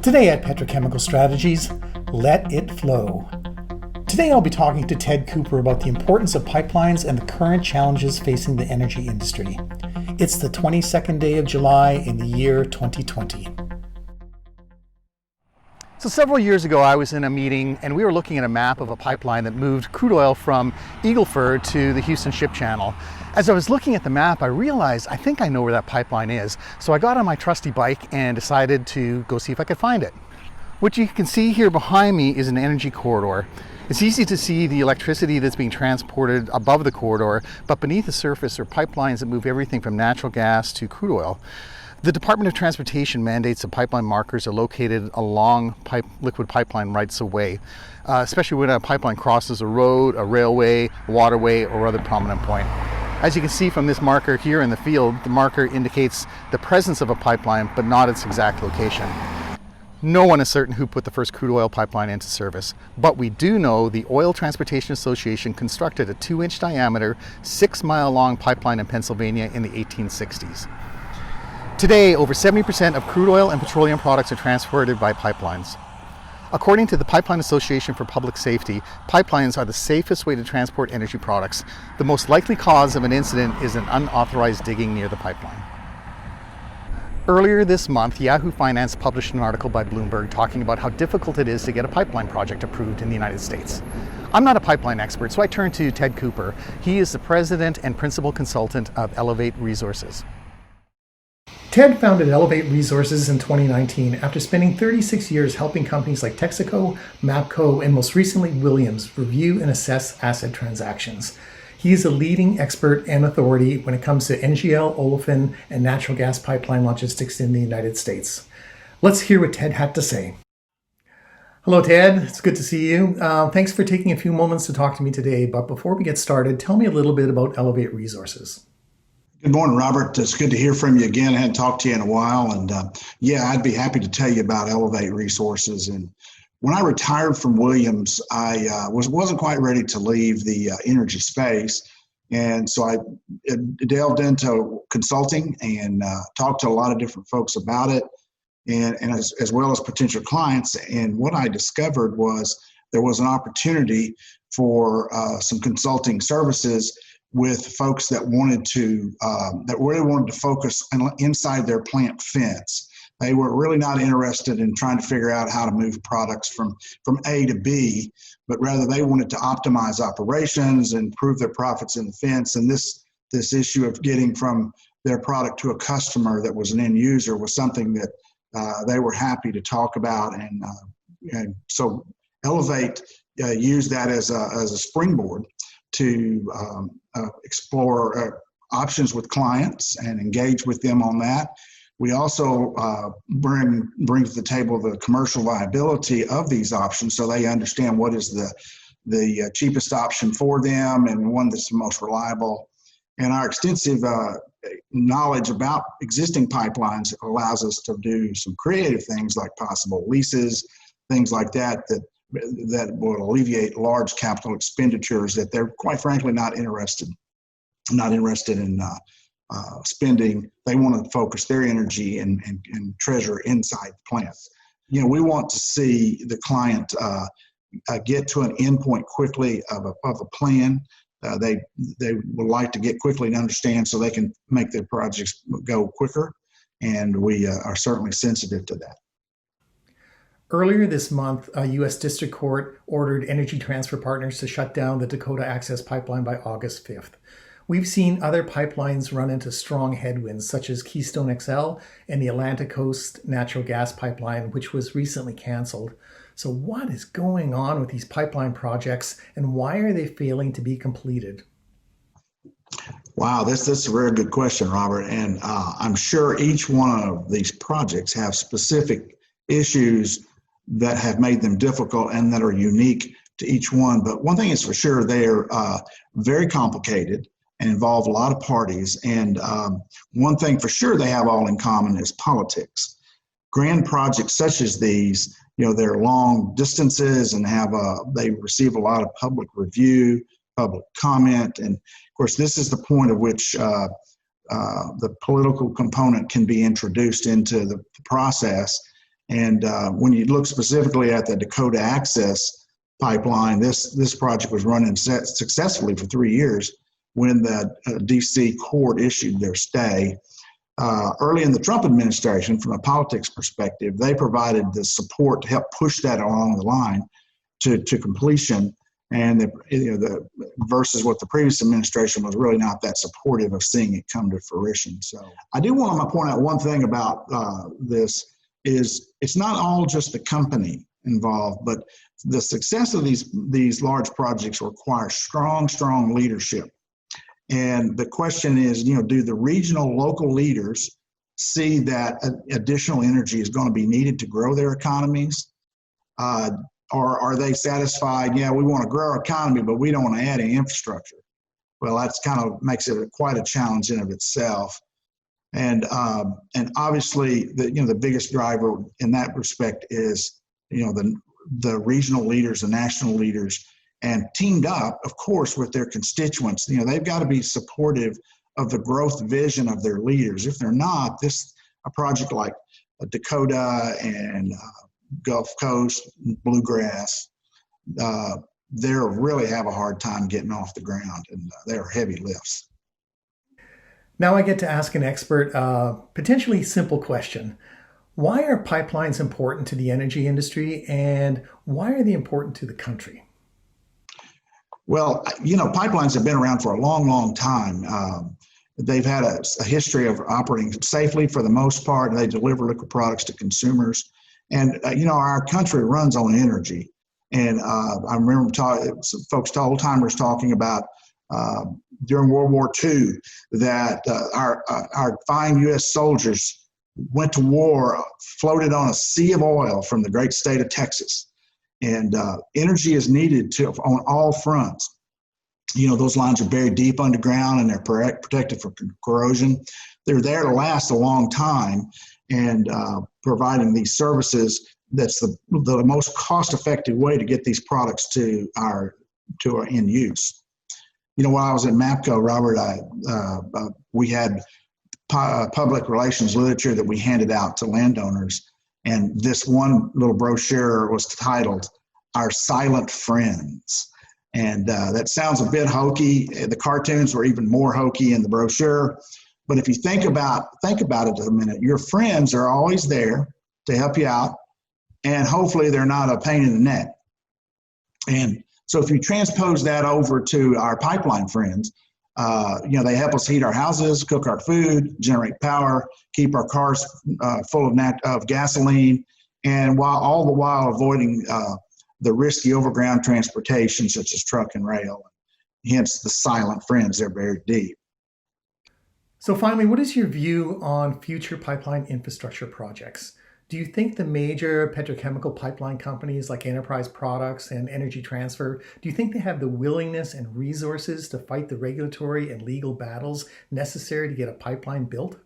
Today at Petrochemical Strategies, let it flow. Today I'll be talking to Ted Cooper about the importance of pipelines and the current challenges facing the energy industry. It's the 22nd day of July in the year 2020. So several years ago I was in a meeting and we were looking at a map of a pipeline that moved crude oil from Eagle Ford to the Houston Ship Channel. As I was looking at the map, I realized I think I know where that pipeline is. So I got on my trusty bike and decided to go see if I could find it. What you can see here behind me is an energy corridor. It's easy to see the electricity that's being transported above the corridor, but beneath the surface are pipelines that move everything from natural gas to crude oil. The Department of Transportation mandates that pipeline markers are located along liquid pipeline rights of way, especially when a pipeline crosses a road, a railway, a waterway, or other prominent point. As you can see from this marker here in the field, the marker indicates the presence of a pipeline, but not its exact location. No one is certain who put the first crude oil pipeline into service, but we do know the Oil Transportation Association constructed a 2-inch diameter, 6-mile-long pipeline in Pennsylvania in the 1860s. Today, over 70% of crude oil and petroleum products are transported by pipelines. According to the Pipeline Association for Public Safety, pipelines are the safest way to transport energy products. The most likely cause of an incident is an unauthorized digging near the pipeline. Earlier this month, Yahoo Finance published an article by Bloomberg talking about how difficult it is to get a pipeline project approved in the United States. I'm not a pipeline expert, so I turned to Ted Cooper. He is the president and principal consultant of Elevate Resources. Ted founded Elevate Resources in 2019 after spending 36 years helping companies like Texaco, Mapco, and most recently Williams review and assess asset transactions. He is a leading expert and authority when it comes to NGL, olefin, and natural gas pipeline logistics in the United States. Let's hear what Ted had to say. Hello, Ted. It's good to see you. Thanks for taking a few moments to talk to me today. But before we get started, tell me a little bit about Elevate Resources. Good morning, Robert. It's good to hear from you again. I hadn't talked to you in a while. And I'd be happy to tell you about Elevate Resources. And when I retired from Williams, I wasn't quite ready to leave the energy space. And so I delved into consulting and talked to a lot of different folks about it, and as well as potential clients. And what I discovered was there was an opportunity for some consulting services with folks that really wanted to focus inside their plant fence. They were really not interested in trying to figure out how to move products from A to B, but rather they wanted to optimize operations and improve their profits in the fence. And this issue of getting from their product to a customer that was an end user was something that they were happy to talk about. And so Elevate used that as a springboard to explore options with clients and engage with them on that. We also bring to the table the commercial viability of these options, so they understand what is the cheapest option for them and one that's the most reliable. And our extensive knowledge about existing pipelines allows us to do some creative things like possible leases, things like that will alleviate large capital expenditures that they're quite frankly not interested in spending. They want to focus their energy and treasure inside the plant. We want to see the client get to an endpoint quickly of a plan. They would like to get quickly and understand so they can make their projects go quicker, and we are certainly sensitive to that. Earlier this month, a U.S. District Court ordered Energy Transfer Partners to shut down the Dakota Access Pipeline by August 5th. We've seen other pipelines run into strong headwinds, such as Keystone XL and the Atlantic Coast Natural Gas Pipeline, which was recently canceled. So what is going on with these pipeline projects, and why are they failing to be completed? Wow, that's a very good question, Robert. And I'm sure each one of these projects have specific issues that have made them difficult and that are unique to each one. But one thing is for sure, they are very complicated and involve a lot of parties. And one thing for sure they have all in common is politics. Grand projects such as these, they're long distances and they receive a lot of public review, public comment. And of course, this is the point at which the political component can be introduced into the process. And when you look specifically at the Dakota Access Pipeline, this project was running successfully for 3 years when the DC court issued their stay. Early in the Trump administration, from a politics perspective, they provided the support to help push that along the line to completion, and versus what the previous administration was really not that supportive of seeing it come to fruition. So I do want to point out one thing about this is it's not all just the company involved, but the success of these large projects requires strong leadership. And the question is, do the regional, local leaders see that additional energy is going to be needed to grow their economies? Or are they satisfied, yeah, we want to grow our economy, but we don't want to add any infrastructure? Well, that's kind of makes it quite a challenge in of itself. And obviously, the biggest driver in that respect is, the regional leaders, the national leaders, and teamed up, of course, with their constituents. They've got to be supportive of the growth vision of their leaders. If they're not, a project like Dakota and Gulf Coast, Bluegrass, they really have a hard time getting off the ground, and they're heavy lifts. Now I get to ask an expert a potentially simple question. Why are pipelines important to the energy industry, and why are they important to the country? Well, pipelines have been around for a long time. They've had a history of operating safely for the most part, and they deliver liquid products to consumers. And, our country runs on energy. And I remember old timers talking about during World War II that our fine U.S. soldiers went to war, floated on a sea of oil from the great state of Texas. And energy is needed on all fronts. Those lines are buried deep underground and they're protected from corrosion. They're there to last a long time, and providing these services, that's the most cost-effective way to get these products to our end use. While I was at MAPCO, Robert, we had public relations literature that we handed out to landowners. And this one little brochure was titled "Our Silent Friends." And that sounds a bit hokey. The cartoons were even more hokey in the brochure. But if you think about it a minute, your friends are always there to help you out. And hopefully they're not a pain in the neck. And so if you transpose that over to our pipeline friends, they help us heat our houses, cook our food, generate power, keep our cars full of gasoline, and all the while avoiding the risky overground transportation such as truck and rail. Hence the silent friends, they're buried deep. So finally, what is your view on future pipeline infrastructure projects? Do you think the major petrochemical pipeline companies like Enterprise Products and Energy Transfer, do you think they have the willingness and resources to fight the regulatory and legal battles necessary to get a pipeline built?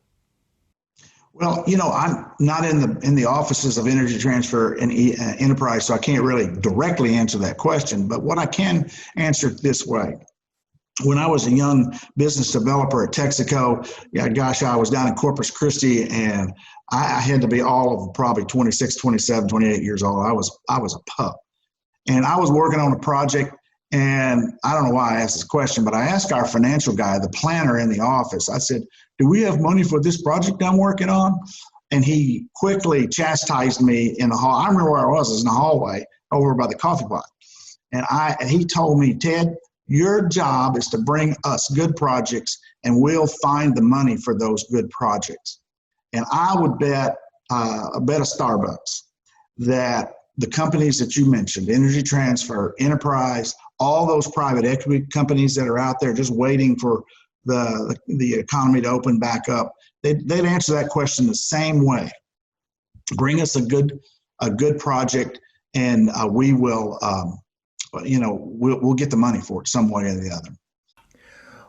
Well, I'm not in the offices of Energy Transfer and Enterprise, so I can't really directly answer that question. But what I can answer it this way. When I was a young business developer at Texaco, I was down in Corpus Christi, and I had to be all of probably 26, 27, 28 years old. I was a pup. And I was working on a project, and I don't know why I asked this question, but I asked our financial guy, the planner in the office, I said, "Do we have money for this project I'm working on?" And he quickly chastised me in the hall. I remember where I was in the hallway over by the coffee pot. And he told me, "Ted, your job is to bring us good projects, and we'll find the money for those good projects." And I would bet a Starbucks that the companies that you mentioned, Energy Transfer, Enterprise, all those private equity companies that are out there just waiting for the economy to open back up, they'd answer that question the same way. Bring us a good project, and we will we'll get the money for it some way or the other.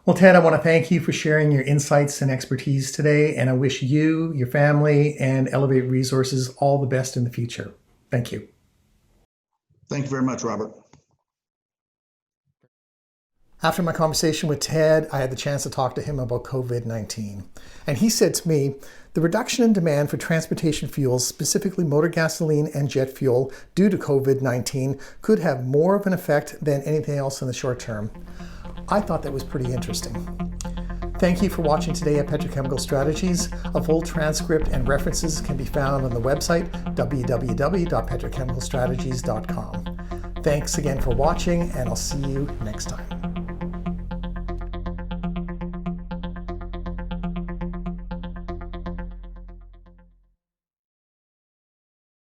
Well, Ted, I want to thank you for sharing your insights and expertise today, and I wish you, your family, and Elevate Resources all the best in the future. Thank you. Thank you very much, Robert. After my conversation with Ted, I had the chance to talk to him about COVID-19. And he said to me, the reduction in demand for transportation fuels, specifically motor gasoline and jet fuel, due to COVID-19 could have more of an effect than anything else in the short term. I thought that was pretty interesting. Thank you for watching today at Petrochemical Strategies. A full transcript and references can be found on the website www.petrochemicalstrategies.com. Thanks again for watching, and I'll see you next time.